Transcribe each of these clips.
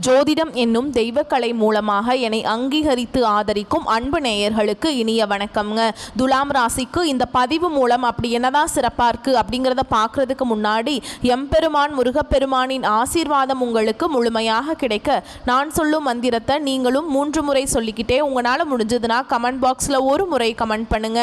ஜோதிடம் என்னும் தெய்வக்கலை மூலமாக என்னை அங்கீகரித்து ஆதரிக்கும் அன்பு நேயர்களுக்கு இனிய வணக்கம்ங்க. துலாம் ராசிக்கு இந்த பதிவு மூலம் அப்படி என்னதான் சிறப்பாக இருக்குது அப்படிங்கிறத பார்க்குறதுக்கு முன்னாடி எம்பெருமான் முருகப்பெருமானின் ஆசீர்வாதம் உங்களுக்கு முழுமையாக கிடைக்க நான் சொல்லும் மந்திரத்தை நீங்களும் 3 முறை சொல்லிக்கிட்டே உங்களால் முடிஞ்சதுன்னா கமெண்ட் பாக்ஸில் ஒரு முறை கமெண்ட் பண்ணுங்க.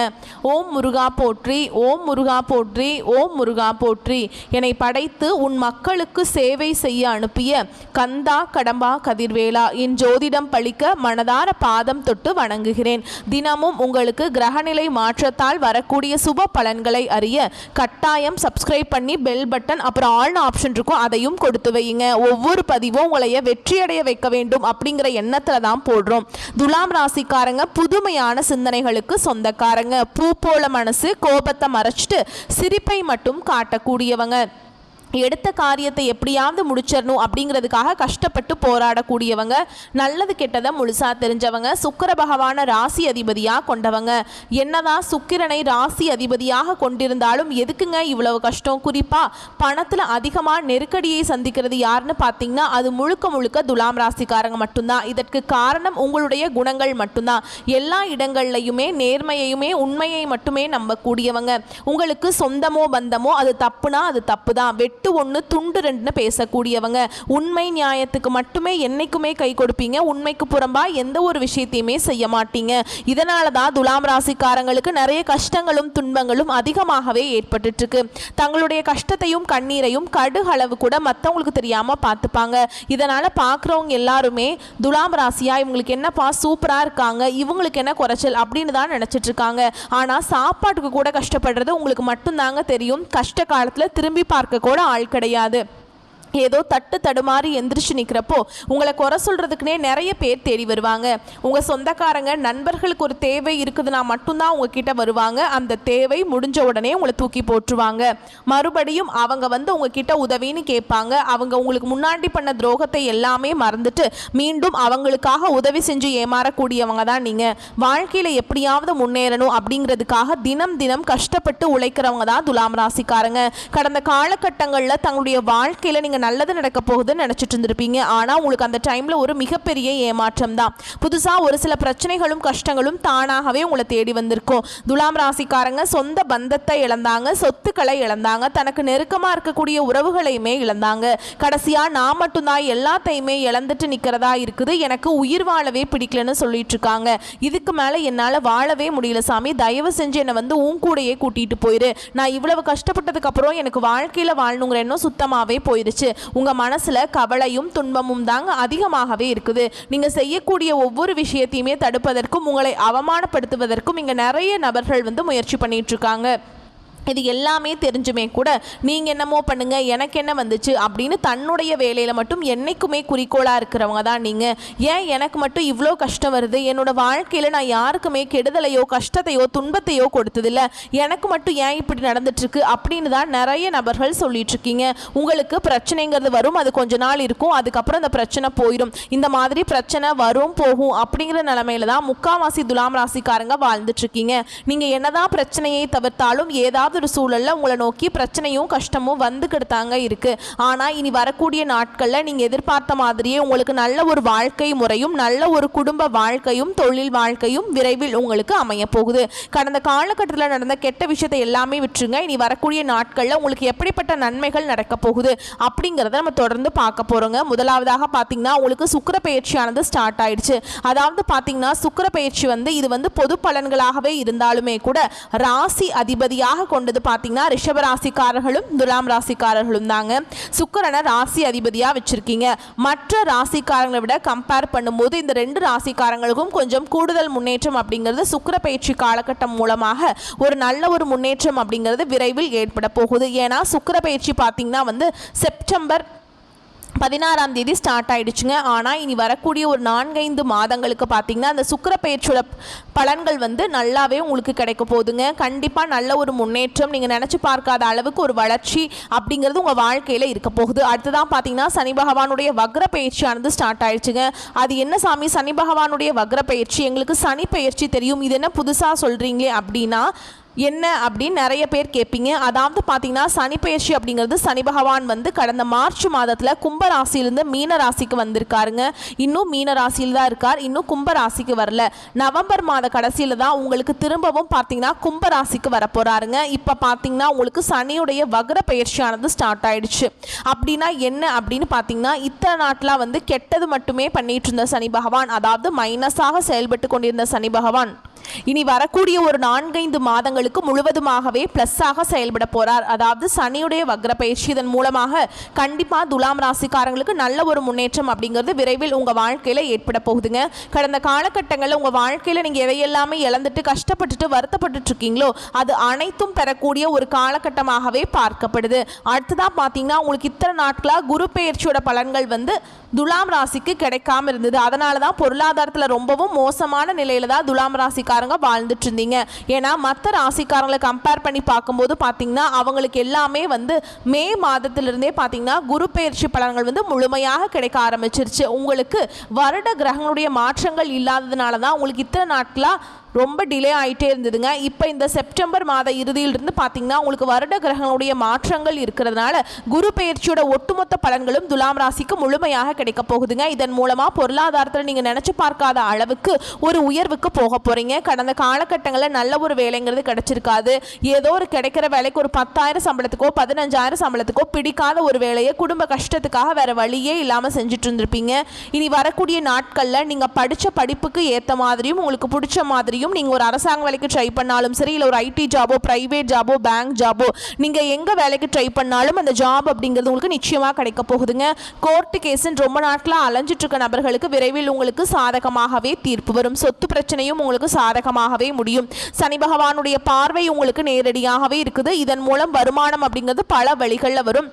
ஓம் முருகா போற்றி, ஓம் முருகா போற்றி, ஓம் முருகா போற்றி. என்னை படைத்து உன் மக்களுக்கு சேவை செய்ய அனுப்பிய கந்தா கடம்பா கதிர்வேலா, என் ஜோதிடம் பழிக்க மனதார பாதம் தொட்டு வணங்குகிறேன். தினமும் உங்களுக்கு கிரகநிலை மாற்றத்தால் வரக்கூடிய சுப பலன்களை அறிய கட்டாயம் சப்ஸ்கிரைப் பண்ணி பெல் பட்டன் அப்புறம் ஆல் ஆப்ஷன் இருக்கும், அதையும் கொடுத்து வையுங்க. ஒவ்வொரு பதிவும் உங்களைய வெற்றியடைய வைக்க வேண்டும் அப்படிங்கிற எண்ணத்துல தான் போடுறோம். துலாம் ராசிக்காரங்க புதுமையான சிந்தனைகளுக்கு சொந்தக்காரங்க. பூ போல மனசு, கோபத்தை மறைச்சிட்டு சிரிப்பை மட்டும் காட்டக்கூடியவங்க. எடுத்த காரியத்தை எப்படியாவது முடிச்சிடணும் அப்படிங்கிறதுக்காக கஷ்டப்பட்டு போராடக்கூடியவங்க. நல்லது கெட்டதை முழுசாக தெரிஞ்சவங்க. சுக்கிர பகவான ராசி அதிபதியாக கொண்டவங்க. என்னதான் சுக்கிரனை ராசி அதிபதியாக கொண்டிருந்தாலும் எதுக்குங்க இவ்வளவு கஷ்டம்? குறிப்பாக பணத்தில் அதிகமாக நெருக்கடியை சந்திக்கிறது யாருன்னு பார்த்தீங்கன்னா அது முழுக்க முழுக்க துலாம் ராசிக்காரங்க மட்டும்தான். இதற்கு காரணம் உங்களுடைய குணங்கள் மட்டும்தான். எல்லா இடங்கள்லையுமே நேர்மையையுமே உண்மையை மட்டுமே நம்பக்கூடியவங்க. உங்களுக்கு சொந்தமோ பந்தமோ அது தப்புனா அது தப்பு தான். ஒன்று துண்டு ரெண்டுன்னு பேசக்கூடியவங்க. உண்மை நியாயத்துக்கு மட்டுமே என்னைக்குமே கை கொடுப்பீங்க. உண்மைக்கு புறம்பா எந்த ஒரு விஷயத்தையுமே செய்ய மாட்டீங்க. இதனால தான் துலாம் ராசிக்காரங்களுக்கு நிறைய கஷ்டங்களும் துன்பங்களும் அதிகமாகவே ஏற்பட்டு இருக்கு. தங்களுடைய கஷ்டத்தையும் கண்ணீரையும் கடுகளவு கூட மற்றவங்களுக்கு தெரியாம பார்த்துப்பாங்க. இதனால பார்க்குறவங்க எல்லாருமே துலாம் ராசியா இவங்களுக்கு என்னப்பா சூப்பரா இருக்காங்க, இவங்களுக்கு என்ன குறைச்சல் அப்படின்னு தான் நினைச்சிட்டு இருக்காங்க. ஆனா சாப்பாட்டுக்கு கூட கஷ்டப்படுறது உங்களுக்கு மட்டும்தாங்க தெரியும். கஷ்ட காலத்துல திரும்பி பார்க்க கூட ஆள் கிடையாது. ஏதோ தட்டு தடுமாறி எந்திரிச்சு நிற்கிறப்போ உங்களை குறை சொல்கிறதுக்குனே நிறைய பேர் தேடி வருவாங்க. உங்கள் சொந்தக்காரங்க நண்பர்களுக்கு ஒரு தேவை இருக்குதுன்னா மட்டும்தான் உங்ககிட்ட வருவாங்க. அந்த தேவை முடிஞ்ச உடனே உங்களை தூக்கி போட்டுருவாங்க. மறுபடியும் அவங்க வந்து உங்ககிட்ட உதவின்னு கேட்பாங்க. அவங்க உங்களுக்கு முன்னாடி பண்ண துரோகத்தை எல்லாமே மறந்துட்டு மீண்டும் அவங்களுக்காக உதவி செஞ்சு ஏமாறக்கூடியவங்க தான் நீங்கள். வாழ்க்கையில் எப்படியாவது முன்னேறணும் அப்படிங்கிறதுக்காக தினம் தினம் கஷ்டப்பட்டு உழைக்கிறவங்க தான் துலாம் ராசிக்காரங்க. கடந்த காலகட்டங்களில் தங்களுடைய வாழ்க்கையில் நீங்கள் நல்லது நடக்க போகுதுன்னு நினைச்சிட்டு இருந்திருப்பீங்க. ஆனா உங்களுக்கு அந்த டைம்ல ஒரு மிகப்பெரிய ஏமாற்றம் தான். புதுசா ஒரு சில பிரச்சனைகளும் கஷ்டங்களும் தானாகவே உங்களை தேடி வந்திருக்கும். துலாம் ராசிக்காரங்க சொந்த பந்தத்தை இழந்தாங்க, சொத்துக்களை இழந்தாங்க, தனக்கு நெருக்கமா இருக்கக்கூடிய உறவுகளையுமே இழந்தாங்க. கடைசியா நான் மட்டும்தான் எல்லாத்தையுமே இழந்துட்டு நிக்கிறதா இருக்குது, எனக்கு உயிர் வாழவே பிடிக்கலன்னு சொல்லிட்டு இருக்காங்க. இதுக்கு மேல என்னால வாழவே முடியல சாமி, தயவு செஞ்சு என்னை வந்து உன் கூடையே கூட்டிட்டு போயிரு. நான் இவ்வளவு கஷ்டப்பட்டதுக்கு அப்புறம் எனக்கு வாழ்க்கையில வாழணுங்கிற எண்ணம் சுத்தமாவே போயிருச்சு. உங்க மனசுல கவலையும் துன்பமும் தாங்க அதிகமாகவே இருக்குது. நீங்க செய்யக்கூடிய ஒவ்வொரு விஷயத்தையுமே தடுப்பதற்கும் உங்களை அவமானப்படுத்துவதற்கும் இங்க நிறைய நபர்கள் வந்து முயற்சி பண்ணிட்டு இருக்காங்க. இது எல்லாமே தெரிஞ்சுமே கூட நீங்கள் என்னமோ பண்ணுங்க எனக்கு என்ன வந்துச்சு அப்படின்னு தன்னுடைய வேலையில் மட்டும் என்னைக்குமே குறிக்கோளாக இருக்கிறவங்க தான் நீங்கள். ஏன் எனக்கு மட்டும் இவ்வளோ கஷ்டம் வருது, என்னோட வாழ்க்கையில் நான் யாருக்குமே கெடுதலையோ கஷ்டத்தையோ துன்பத்தையோ கொடுத்ததில்லை, எனக்கு மட்டும் ஏன் இப்படி நடந்துட்டுருக்கு அப்படின்னு தான் நிறைய நபர்கள் சொல்லிட்டு இருக்கீங்க. உங்களுக்கு பிரச்சனைங்கிறது வரும், அது கொஞ்ச நாள் இருக்கும், அதுக்கப்புறம் அந்த பிரச்சனை போயிடும். இந்த மாதிரி பிரச்சனை வரும் போகும் அப்படிங்கிற நிலைமையில தான் முக்காவாசி துலாம் ராசிக்காரங்க வாழ்ந்துட்டு இருக்கீங்க. நீங்கள் என்னதான் பிரச்சனையை தவிர்த்தாலும் ஏதாவது ஒரு சூழல்ல உங்களை நோக்கி பிரச்சனையும் கஷ்டமும் வந்துக்கிட்டாங்க இருக்கு. ஆனா இனி வரக்கூடிய நாட்கள்ல நீங்க எதிர்பார்த்த மாதிரியே உங்களுக்கு நல்ல ஒரு வாழ்க்கை முறையும் நல்ல ஒரு குடும்ப வாழ்க்கையும் தொழில் வாழ்க்கையும் விரைவில் உங்களுக்கு அமைய போகுது. கடந்த காலகட்டத்தில் நடந்த கெட்ட விஷயத்தை எல்லாமே விட்டுருங்க. இனி வரக்கூடிய நாட்கள்ல உங்களுக்கு எப்படிப்பட்ட நன்மைகள் நடக்க போகுது அப்படிங்கிறத நம்ம தொடர்ந்து பார்க்க போறோங்க. முதலாவதாக பாத்தீங்கன்னா உங்களுக்கு சுக்கிர பயிற்சியானது ஸ்டார்ட் ஆயிடுச்சு. அதாவது பாத்தீங்கன்னா சுக்கிர பயிற்சி வந்து இது வந்து பொது பலன்களாகவே இருந்தாலுமே கூட ராசி அதிபதியாக கொண்டது பாத்தீங்கன்னா ரிஷப ராசிக்காரர்களும் துலாம் ராசிக்காரர்களும் தாங்க. சுக்கிரனை ராசி அதிபதியா வச்சிருக்கீங்க. மற்ற ராசிக்காரங்களை விட கம்பேர் பண்ணும்போது இந்த 2 ராசிக்காரங்களுக்கும் கொஞ்சம் கூடுதல் முன்னேற்றம் அப்படிங்கிறது சுக்கிர பயிற்சி காலகட்டம் மூலமாக ஒரு நல்ல ஒரு முன்னேற்றம் அப்படிங்கிறது விரைவில் ஏற்பட போகுது. ஏன்னா சுக்கிர பயிற்சி பாத்தீங்கன்னா வந்து செப்டம்பர் 16ஆம் தேதி ஸ்டார்ட் ஆயிடுச்சுங்க. ஆனால் இனி வரக்கூடிய ஒரு 4-5 மாதங்களுக்கு பார்த்தீங்கன்னா அந்த சுக்கிர பயிற்சியோட பலன்கள் வந்து நல்லாவே உங்களுக்கு கிடைக்க போகுதுங்க. கண்டிப்பாக நல்ல ஒரு முன்னேற்றம், நீங்கள் நினச்சி பார்க்காத அளவுக்கு ஒரு வளர்ச்சி அப்படிங்கிறது உங்கள் வாழ்க்கையில் இருக்க போகுது. அடுத்ததான் பார்த்தீங்கன்னா சனி பகவானுடைய வக்ர பயிற்சியானது ஸ்டார்ட் ஆயிடுச்சுங்க. அது என்ன சாமி சனி பகவானுடைய வக்ர பயிற்சி, எங்களுக்கு சனி பயிற்சி தெரியும், இது என்ன புதுசாக சொல்கிறீங்களே அப்படின்னா என்ன அப்படின்னு நிறைய பேர் கேட்பீங்க. அதாவது பார்த்தீங்கன்னா சனி பெயர்ச்சி அப்படிங்கிறது சனி பகவான் வந்து கடந்த மார்ச் மாதத்தில் கும்ப ராசியிலிருந்து மீன ராசிக்கு வந்திருக்காருங்க. இன்னும் மீன ராசியில் தான் இருக்கார், இன்னும் கும்ப ராசிக்கு வரல. நவம்பர் மாத கடைசியில் தான் உங்களுக்கு திரும்பவும் பார்த்தீங்கன்னா கும்ப ராசிக்கு வர போறாருங்க. இப்போ பார்த்தீங்கன்னா உங்களுக்கு சனியுடைய வக்ர பெயர்ச்சியானது ஸ்டார்ட் ஆயிடுச்சு. அப்படின்னா என்ன அப்படின்னு பார்த்தீங்கன்னா இத்தனை நாட்டில் வந்து கெட்டது மட்டுமே பண்ணிட்டு இருந்த சனி பகவான், அதாவது மைனஸாக செயல்பட்டு கொண்டிருந்த சனி பகவான் இனி வரக்கூடிய ஒரு 4-5 மாதங்களுக்கு முழுவதுமாகவே பிளஸ்ஸாக செயல்பட போறார். அதாவது சனியுடைய வக்ர பயிற்சி இதன் மூலமாக கண்டிப்பாக துலாம் ராசிக்காரங்களுக்கு நல்ல ஒரு முன்னேற்றம் அப்படிங்கிறது விரைவில் உங்கள் வாழ்க்கையில் ஏற்பட போகுதுங்க. கடந்த காலகட்டங்களில் உங்கள் வாழ்க்கையில் நீங்கள் எதையெல்லாமே இழந்துட்டு கஷ்டப்பட்டுட்டு வருத்தப்பட்டு இருக்கீங்களோ அது அனைத்தும் பெறக்கூடிய ஒரு காலகட்டமாகவே பார்க்கப்படுது. அடுத்ததாக பார்த்தீங்கன்னா உங்களுக்கு இத்தனை நாட்களாக குரு பெயர்ச்சியோட பலன்கள் வந்து துலாம் ராசிக்கு கிடைக்காம இருந்தது. அதனால தான் பொருளாதாரத்தில் ரொம்பவும் மோசமான நிலையில தான் துலாம் ராசிக்காரங்க வாழ்ந்துட்டு இருந்தீங்க. ஏன்னா மற்ற ராசிக்காரங்களை கம்பேர் பண்ணி பார்க்கும்போது பார்த்தீங்கன்னா அவங்களுக்கு எல்லாமே வந்து மே மாதத்திலிருந்தே பார்த்தீங்கன்னா குரு பெயர்ச்சி பலன்கள் வந்து முழுமையாக கிடைக்க ஆரம்பிச்சிருச்சு. உங்களுக்கு வருட கிரகங்களுடைய மாற்றங்கள் இல்லாததுனால தான் உங்களுக்கு இத்தனை நாட்களாக ரொம்ப டிலே ஆகிட்டே இருந்ததுங்க. இப்போ இந்த செப்டம்பர் மாத இறுதியிலிருந்து பார்த்தீங்கன்னா உங்களுக்கு வருட கிரகங்களுடைய மாற்றங்கள் இருக்கிறதுனால குரு பெயர்ச்சியோட ஒட்டுமொத்த பலன்களும் துலாம் ராசிக்கு முழுமையாக கிடைக்க போகுதுங்க. இதன் மூலமாக பொருளாதாரத்தில் நீங்கள் நினச்சி பார்க்காத அளவுக்கு ஒரு உயர்வுக்கு போக போகிறீங்க. கடந்த காலகட்டங்களில் நல்ல ஒரு வேலைங்கிறது கிடைச்சிருக்காது. ஏதோ ஒரு கிடைக்கிற வேலைக்கு ஒரு 10,000 சம்பளத்துக்கோ 15,000 சம்பளத்துக்கோ பிடிக்காத ஒரு வேலையை குடும்ப கஷ்டத்துக்காக வேறு வழியே இல்லாமல் செஞ்சுட்டு இருந்திருப்பீங்க. இனி வரக்கூடிய நாட்களில் நீங்கள் படித்த படிப்புக்கு ஏற்ற மாதிரியும் உங்களுக்கு பிடிச்ச மாதிரி நீங்கள் ஒரு அரசாங்க வேலைக்கு ட்ரை பண்ணாலும் சரி, இல்லை ஒரு ஐடி ஜாபோ பிரைவேட் ஜாபோ பேங்க் ஜாபோ நீங்கள் எங்கே வேலைக்கு ட்ரை பண்ணாலும் அந்த ஜாப் அப்படிங்கிறது உங்களுக்கு நிச்சயமாக கிடைக்க போகுதுங்க. கோர்ட்டு கேஸுன்னு ரொம்ப நாட்களாக அலைஞ்சிட்டு இருக்க நபர்களுக்கு விரைவில் உங்களுக்கு சாதகமாகவே தீர்ப்பு வரும். சொத்து பிரச்சனையும் உங்களுக்கு சாதகமாகவே முடியும். சனி பகவானுடைய பார்வை உங்களுக்கு நேரடியாகவே இருக்குது. இதன் மூலம் வருமானம் அப்படிங்கிறது பல வழிகளில் வரும்.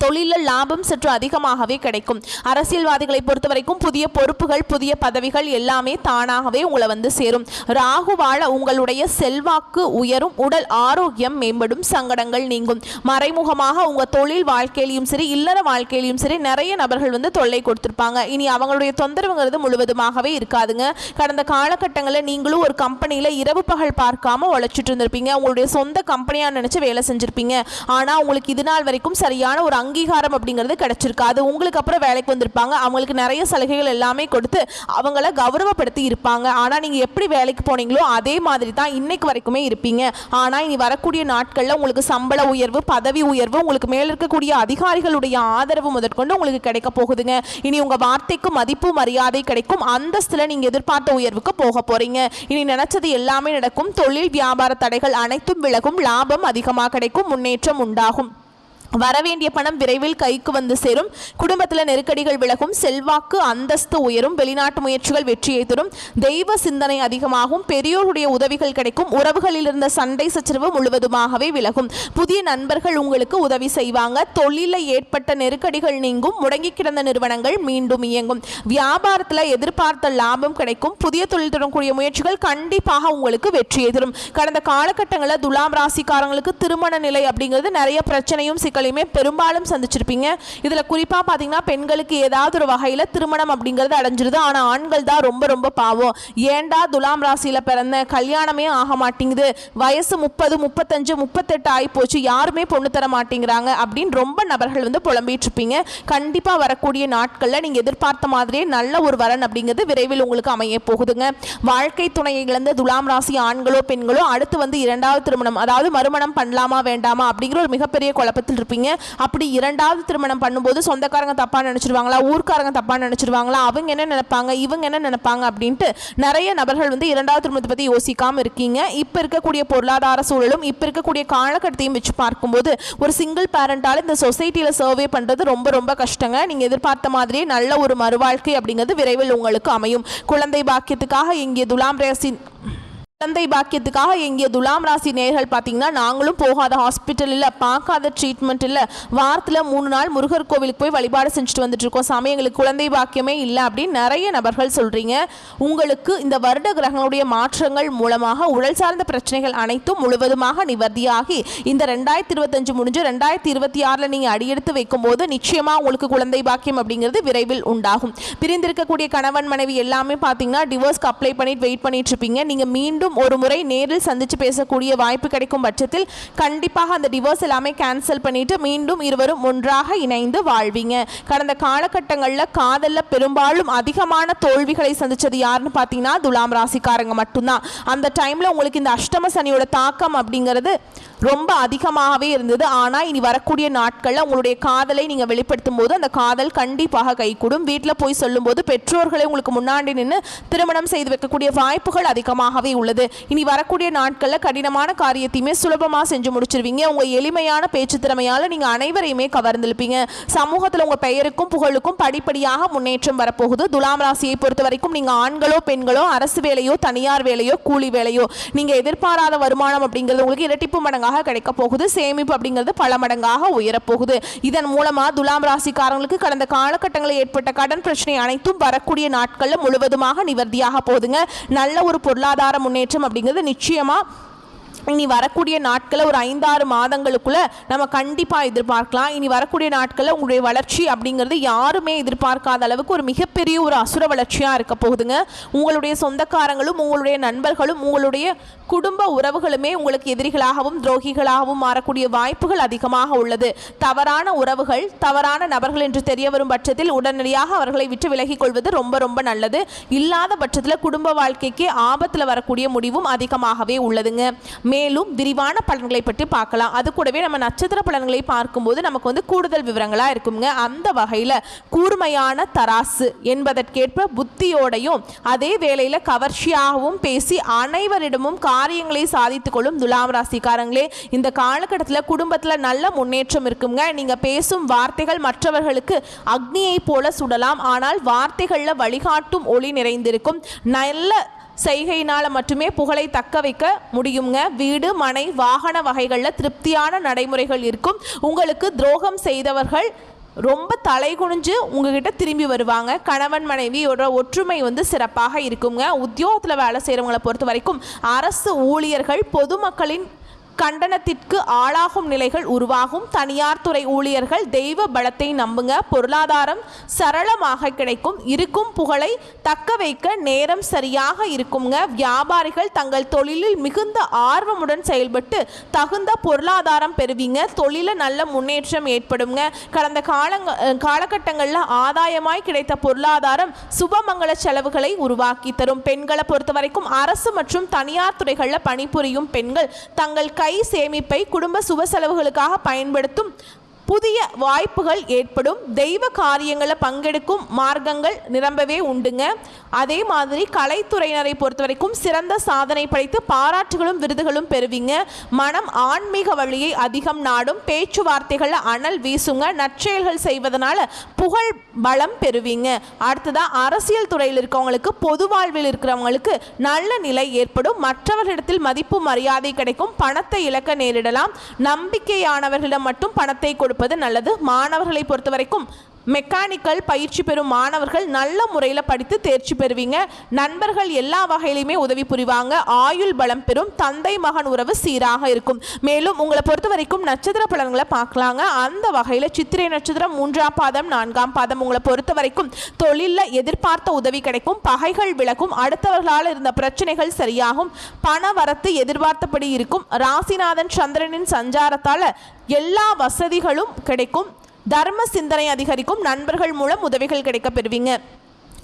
தொழிலில் லாபம் சற்று அதிகமாகவே கிடைக்கும். அரசியல்வாதிகளை பொறுத்த வரைக்கும் புதிய பொறுப்புகள் புதிய பதவிகள் எல்லாமே தானாகவே உங்களை வந்து சேரும். ராகுவால உங்களுடைய செல்வாக்கு உயரும், உடல் ஆரோக்கியம் மேம்படும், சங்கடங்கள் நீங்கும். மறைமுகமாக உங்கள் தொழில் வாழ்க்கையிலையும் சரி இல்லற வாழ்க்கையிலையும் சரி நிறைய நபர்கள் வந்து தொல்லை கொடுத்துருப்பாங்க. இனி அவங்களுடைய தொந்தரவுங்கிறது முழுவதுமாகவே இருக்காதுங்க. கடந்த காலகட்டங்களில் நீங்களும் ஒரு கம்பெனியில் இரவு பகல் பார்க்காம உழைச்சிட்டு இருந்திருப்பீங்க. உங்களுடைய சொந்த கம்பெனியாக நினச்சி வேலை செஞ்சுருப்பீங்க. ஆனால் உங்களுக்கு இது நாள் வரைக்கும் சரியான ஒரு அங்கீகாரம் அப்படிங்கிறது கிடைச்சிருக்காது. உங்களுக்கு அப்புறம் வேலைக்கு வந்திருப்பாங்க, அவங்களுக்கு நிறைய சலுகைகள் எல்லாமே கொடுத்து அவங்கள கௌரவப்படுத்தி இருப்பாங்க. ஆனால் நீங்கள் எப்படி வேலைக்கு போனீங்களோ அதே மாதிரி தான் இன்னைக்கு வரைக்குமே இருப்பீங்க. ஆனால் இனி வரக்கூடிய நாட்களில் உங்களுக்கு சம்பள உயர்வு பதவி உயர்வு உங்களுக்கு மேல் இருக்கக்கூடிய அதிகாரிகளுடைய ஆதரவு முதற்கொண்டு உங்களுக்கு கிடைக்க போகுதுங்க. இனி உங்கள் வார்த்தைக்கு மதிப்பு மரியாதை கிடைக்கும். அந்தஸ்தில் நீங்கள் எதிர்பார்த்த உயர்வுக்கு போக போறீங்க. இனி நினைச்சது எல்லாமே நடக்கும். தொழில் வியாபார தடைகள் அனைத்தும் விலகும். லாபம் அதிகமாக கிடைக்கும். முன்னேற்றம் உண்டாகும். வரவேண்டிய பணம் விரைவில் கைக்கு வந்து சேரும். குடும்பத்தில் நெருக்கடிகள் விலகும். செல்வாக்கு அந்தஸ்து உயரும். வெளிநாட்டு முயற்சிகள் வெற்றியை தரும். தெய்வ சிந்தனை அதிகமாகும். பெரியோருடைய உதவிகள் கிடைக்கும். உறவுகளில் இருந்த சண்டை சச்சரவு முழுவதுமாகவே விலகும். புதிய நண்பர்கள் உங்களுக்கு உதவி செய்வாங்க. தொழிலில் ஏற்பட்ட நெருக்கடிகள் நீங்கும். முடங்கி கிடந்த நிறுவனங்கள் மீண்டும் இயங்கும். வியாபாரத்தில் எதிர்பார்த்த லாபம் கிடைக்கும். புதிய தொழில் தொடரக்கூடிய முயற்சிகள் கண்டிப்பாக உங்களுக்கு வெற்றியை தரும். கடந்த காலகட்டங்களில் துலாம் ராசிக்காரங்களுக்கு திருமண நிலை அப்படிங்கிறது நிறைய பிரச்சனையும் சிக்கலையுமே பெரும்பாலும் சந்திச்சிருப்பீங்க. இதுல குறிப்பா பாத்தீங்கன்னா பெண்களுக்கு ஏதாவது ஒரு வகையில திருமணம் அப்படிங்கிறது அடைஞ்சிருது. ஆனா ஆண்கள் தான் ரொம்ப ரொம்ப பாவம். ஏண்டா துலாம் ராசியில பிறந்த கல்யாணமே ஆக மாட்டேங்குது, வயசு 30 35 38 ஆகி போச்சு, யாருமே பொண்ணு தர மாட்டேங்கிறாங்க அப்படின்னு ரொம்ப நபர்கள் வந்து புலம்பிட்டு இருப்பீங்க. கண்டிப்பா வரக்கூடிய நாட்கள்ல நீங்க எதிர்பார்த்த மாதிரியே நல்ல ஒரு வரன் அப்படிங்கிறது விரைவில் உங்களுக்கு அமைய போகுதுங்க. வாழ்க்கை துணையை இழந்த துலாம் ராசி ஆண்களோ பெண்களோ அடுத்து வந்து இரண்டாவது திருமணம் அதாவது மறுமணம் பண்ணலாமா வேண்டாமா அப்படிங்கிற ஒரு மிகப்பெரிய குழப்பத்தில் இருப்பீங்க. அப்படி இரண்டாவது திருமணம் பண்ணும்போது சொந்தக்காரங்க தப்பா நினைச்சிருவாங்களா, ஊர்க்காரங்க தப்பா நினைச்சிருவாங்களா, அவங்க என்ன நினைப்பாங்க இவங்க என்ன நினைப்பாங்க அப்படின்ட்டு நிறைய நபர்கள் வந்து இரண்டாவது திருமணத்தை பத்தி யோசிக்காம இருக்கீங்க. இப்ப இருக்கக்கூடிய பொருளாதார சூழலும் இப்ப இருக்கக்கூடிய காலகட்டத்தையும் வச்சு பார்க்கும்போது ஒரு சிங்கிள் பேரண்டால இந்த சொசைட்டியில சர்வே பண்றது ரொம்ப ரொம்ப கஷ்டங்க. நீங்க எதிர்பார்த்த மாதிரியே நல்ல ஒரு மறுவாழ்க்கை அப்படிங்கிறது விரைவில் உங்களுக்கு அமையும். குழந்தை பாக்கியத்துக்காக இங்கே துலாம் ராசி குழந்தை பாக்கியத்துக்காக எங்கே துலாம் ராசி நேர்கள் பார்த்தீங்கன்னா நாங்களும் போகாத ஹாஸ்பிட்டல் இல்லை, பார்க்காத ட்ரீட்மெண்ட் இல்லை, வாரத்தில் 3 நாள் முருகர் கோவிலுக்கு போய் வழிபாடு செஞ்சுட்டு வந்துட்டு இருக்கோம், சாமி எங்களுக்கு குழந்தை பாக்கியமே இல்லை அப்படின்னு நிறைய நபர்கள் சொல்கிறீங்க. உங்களுக்கு இந்த வருட கிரகங்களுடைய மாற்றங்கள் மூலமாக உடல் சார்ந்த பிரச்சனைகள் அனைத்தும் முழுவதுமாக நிவர்த்தியாகி இந்த 2025 முடிஞ்சு 2026 நீங்கள் அடியெடுத்து வைக்கும்போது நிச்சயமாக உங்களுக்கு குழந்தை பாக்கியம் அப்படிங்கிறது விரைவில் உண்டாகும். பிரிந்திருக்கக்கூடிய கணவன் மனைவி எல்லாமே பார்த்தீங்கன்னா டிவோர்ஸ்க்கு அப்ளை பண்ணிட்டு வெயிட் பண்ணிட்டு இருப்பீங்க. நீங்கள் மீண்டும் மீண்டும் ஒரு முறை நேரில் சந்திச்சு பேசக்கூடிய வாய்ப்பு கிடைக்கும் பட்சத்தில் கண்டிப்பாக அந்த டிவோர்ஸ் எல்லாமே கேன்சல் பண்ணிட்டு மீண்டும் இருவரும் ஒன்றாக இணைந்து வாழ்வீங்க. கடந்த காலகட்டங்களில் காதலில் பெரும்பாலும் அதிகமான தோல்விகளை சந்திச்சது யாருன்னு பார்த்தீங்கன்னா துலாம் ராசிக்காரங்க மட்டும்தான். அந்த டைமில் உங்களுக்கு இந்த அஷ்டம சனியோட தாக்கம் அப்படிங்கிறது ரொம்ப அதிகமாகவே இருந்தது. ஆனால் இனி வரக்கூடிய நாட்களில் உங்களுடைய காதலை நீங்கள் வெளிப்படுத்தும் போது அந்த காதல் கண்டிப்பாக கைகூடும். வீட்டில் போய் சொல்லும்போது பெற்றோர்களை உங்களுக்கு முன்னாடி நின்று திருமணம் செய்து வைக்கக்கூடிய வாய்ப்புகள் அதிகமாகவே உள்ளது. இனி வரக்கூடிய நாட்களில் கடினமான காரியத்தையுமே சுலபமாக செஞ்சு முடிச்சிருவீங்க. உங்கள் எளிமையான பேச்சு திறமையால் நீங்கள் அனைவரையுமே கவர்ந்திருப்பீங்க. சமூகத்தில் உங்கள் பெயருக்கும் புகழுக்கும் படிப்படியாக முன்னேற்றம் வரப்போகுது. துலாம் ராசியை பொறுத்த வரைக்கும் நீங்கள் ஆண்களோ பெண்களோ அரசு வேலையோ தனியார் வேலையோ கூலி வேலையோ நீங்கள் எதிர்பாராத வருமானம் அப்படிங்கிறது உங்களுக்கு இரட்டிப்பு மடங்காக கிடைக்க போகுது. சேமிப்பு அப்படிங்கிறது பல மடங்காக உயரப்போகுது. இதன் மூலமா துலாம் ராசிக்காரங்களுக்கு கடந்த காலகட்டங்களில் ஏற்பட்ட கடன் பிரச்சனை அனைத்தும் வரக்கூடிய நாட்களில் முழுவதுமாக நிவர்த்தியாக போகுதுங்க. நல்ல ஒரு பொருளாதார முன்னேற்றம் அப்படிங்கிறது நிச்சயமா இனி வரக்கூடிய நாட்களில் ஒரு 5-6 மாதங்களுக்குள்ள நம்ம கண்டிப்பாக எதிர்பார்க்கலாம். இனி வரக்கூடிய நாட்களில் உங்களுடைய வளர்ச்சி அப்படிங்கிறது யாருமே எதிர்பார்க்காத அளவுக்கு ஒரு மிகப்பெரிய ஒரு அசுர வளர்ச்சியாக இருக்க போகுதுங்க. உங்களுடைய சொந்தக்காரங்களும் உங்களுடைய நண்பர்களும் உங்களுடைய குடும்ப உறவுகளுமே உங்களுக்கு எதிரிகளாகவும் துரோகிகளாகவும் மாறக்கூடிய வாய்ப்புகள் அதிகமாக உள்ளது. தவறான உறவுகள் தவறான நபர்கள் என்று தெரிய வரும் பட்சத்தில் உடனடியாக அவர்களை விட்டு விலகிக் கொள்வது ரொம்ப ரொம்ப நல்லது. இல்லாத பட்சத்தில் குடும்ப வாழ்க்கைக்கு ஆபத்தில் வரக்கூடிய முடிவும் அதிகமாகவே உள்ளதுங்க. மேலும் விரிவான பலன்களை பற்றி பார்க்கலாம். அது கூடவே நம்ம நட்சத்திர பலன்களை பார்க்கும்போது நமக்கு கூடுதல் விவரங்களா இருக்குங்க. அந்த வகையில் கூர்மையான தராசு என்பதற்கேற்ப புத்தியோடையும் அதே வேளையில் கவர்ச்சியாகவும் பேசி அனைவரிடமும் காரியங்களை சாதித்துக் கொள்ளும் துலாம் ராசிக்காரங்களே, இந்த காலகட்டத்தில் குடும்பத்தில் நல்ல முன்னேற்றம் இருக்குங்க. நீங்க பேசும் வார்த்தைகள் மற்றவர்களுக்கு அக்னியை போல சுடலாம். ஆனால் வார்த்தைகளில் வழிகாட்டும் ஒளி நிறைந்திருக்கும். நல்ல செய்கையினால் மட்டுமே புகழை தக்க வைக்க முடியுங்க. வீடு மனை வாகன வகைகளில் திருப்தியான நடைமுறைகள் இருக்கும். உங்களுக்கு துரோகம் செய்தவர்கள் ரொம்ப தலை குனிஞ்சு உங்ககிட்ட திரும்பி வருவாங்க. கணவன் மனைவியோட ஒற்றுமை சிறப்பாக இருக்குங்க. உத்தியோகத்தில் வேலை செய்கிறவங்களை பொறுத்த வரைக்கும் அரசு ஊழியர்கள் பொதுமக்களின் கண்டனத்திற்கு ஆளாகும் நிலைகள் உருவாகும். தனியார் துறை ஊழியர்கள் தெய்வ பலத்தை நம்புங்க. பொருளாதாரம் சரளமாக கிடைக்கும். இருக்கும் புகழை தக்க வைக்க நேரம் சரியாக இருக்குங்க. வியாபாரிகள் தங்கள் தொழிலில் மிகுந்த ஆர்வமுடன் செயல்பட்டு தகுந்த பொருளாதாரம் பெறுவீங்க. தொழில நல்ல முன்னேற்றம் ஏற்படுங்க. கடந்த காலகட்டங்களில் ஆதாயமாய் கிடைத்த பொருளாதாரம் சுபமங்கல செலவுகளை உருவாக்கி தரும். பெண்களை பொறுத்த வரைக்கும் அரசு மற்றும் தனியார் துறைகளில் பணிபுரியும் பெண்கள் தங்கள் கை சேமிப்பை குடும்ப சுப செலவுகளுக்காக பயன்படுத்தும் புதிய வாய்ப்புகள் ஏற்படும். தெய்வ காரியங்களில் பங்கெடுக்கும் மார்க்கங்கள் நிரம்பவே உண்டுங்க. அதே மாதிரி கலைத்துறையினரை பொறுத்த வரைக்கும் சிறந்த சாதனை படைத்து பாராட்டுகளும் விருதுகளும் பெறுவீங்க. மனம் ஆன்மீக வழியை அதிகம் நாடும். பேச்சுவார்த்தைகளில் அனல் வீசுங்க. நற்செயல்கள் செய்வதனால புகழ் பலம் பெறுவீங்க. அடுத்ததான் அரசியல் துறையில் இருக்கவங்களுக்கு பொது வாழ்வில் இருக்கிறவங்களுக்கு நல்ல நிலை ஏற்படும். மற்றவர்களிடத்தில் மதிப்பு மரியாதை கிடைக்கும். பணத்தை இழக்க நேரிடலாம். நம்பிக்கையானவர்களிடம் மட்டும் பணத்தை கொடுப்பது நல்லது. மாணவர்களை பொறுத்த வரைக்கும் மெக்கானிக்கல் பயிற்சி பெறும் மாணவர்கள் நல்ல முறையில் படித்து தேர்ச்சி பெறுவீங்க. நண்பர்கள் எல்லா வகையிலுமே உதவி புரிவாங்க. ஆயுள் பலம் பெறும். தந்தை மகன் உறவு சீராக இருக்கும். மேலும் உங்களை பொறுத்த வரைக்கும் நட்சத்திர பலன்களை பார்க்கலாங்க. அந்த வகையில் சித்திரை நட்சத்திரம் 3ஆம் பாதம் 4ஆம் பாதம் உங்களை பொறுத்த வரைக்கும் தொழிலில் எதிர்பார்த்த உதவி கிடைக்கும். பகைகள் விலகும். அடுத்தவர்களால் இருந்த பிரச்சனைகள் சரியாகும். பண வரத்து எதிர்பார்த்தபடி இருக்கும். ராசிநாதன் சந்திரனின் சஞ்சாரத்தால் எல்லா வசதிகளும் கிடைக்கும். தர்ம சிந்தனை அதிகரிக்கும். நண்பர்கள் மூலம் உதவிகள் கிடைக்க பெறுவீங்க.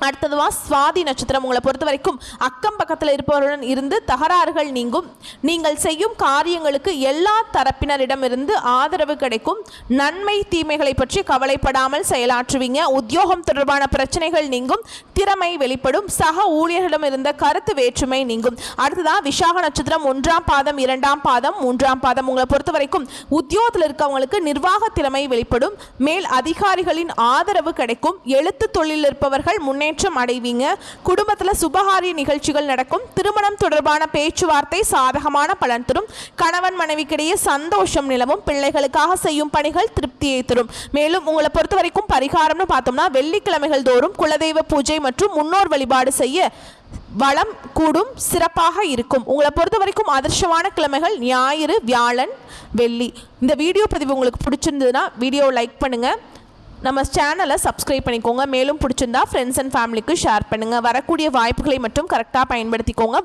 அடுத்ததுவா சுவாதி நட்சத்திரம் உங்களை பொறுத்த வரைக்கும் அக்கம் பக்கத்தில் இருப்பவருடன் இருந்து தகராறுகள் நீங்கும். நீங்கள் செய்யும் காரியங்களுக்கு எல்லா தரப்பினரிடமிருந்து ஆதரவு கிடைக்கும். நன்மை தீமைகளை பற்றி கவலைப்படாமல் செயலாற்றுவீங்க. உத்தியோகம் தொடர்பான பிரச்சனைகள் நீங்கும். திறமை வெளிப்படும். சக ஊழியர்களிடம் இருந்த கருத்து வேற்றுமை நீங்கும். அடுத்ததா விசாக நட்சத்திரம் 1ஆம் பாதம் 2ஆம் பாதம் 3ஆம் பாதம் உங்களை பொறுத்த வரைக்கும் உத்தியோகத்தில் இருக்கவங்களுக்கு நிர்வாக திறமை வெளிப்படும். மேல் அதிகாரிகளின் ஆதரவு கிடைக்கும். எழுத்து தொழிலில் இருப்பவர்கள் முன்னேற்றம் அடைவீங்க. குடும்பத்தில் சுபகாரிய நிகழ்ச்சிகள் நடக்கும். திருமணம் தொடர்பான பேச்சுவார்த்தை சாதகமான பலன் தரும். கணவன் மனைவிக்கிடையே சந்தோஷம் நிலவும். பிள்ளைகளுக்காக செய்யும் பணிகள் திருப்தியை தரும். மேலும் உங்களை பொறுத்த வரைக்கும் பரிகாரம்னு பார்த்தோம்னா வெள்ளிக்கிழமைகள் தோறும் குலதெய்வ பூஜை மற்றும் முன்னோர் வழிபாடு செய்ய வளம் கூடும். சிறப்பாக இருக்கும். உங்களை பொறுத்த வரைக்கும் அதிர்ஷ்டமான கிழமைகள் ஞாயிறு, வியாழன், வெள்ளி. இந்த வீடியோ பதிவு உங்களுக்கு பிடிச்சிருந்ததுன்னா வீடியோவை லைக் பண்ணுங்க. நம்ம சேனலை சப்ஸ்கிரைப் பண்ணிக்கோங்க. மேலும் பிடிச்சிருந்தா ஃப்ரெண்ட்ஸ் அண்ட் ஃபேமிலிக்கு ஷேர் பண்ணுங்கள். வரக்கூடிய வாய்ப்புகளை மட்டும் கரெக்டாக பயன்படுத்திக்கோங்க.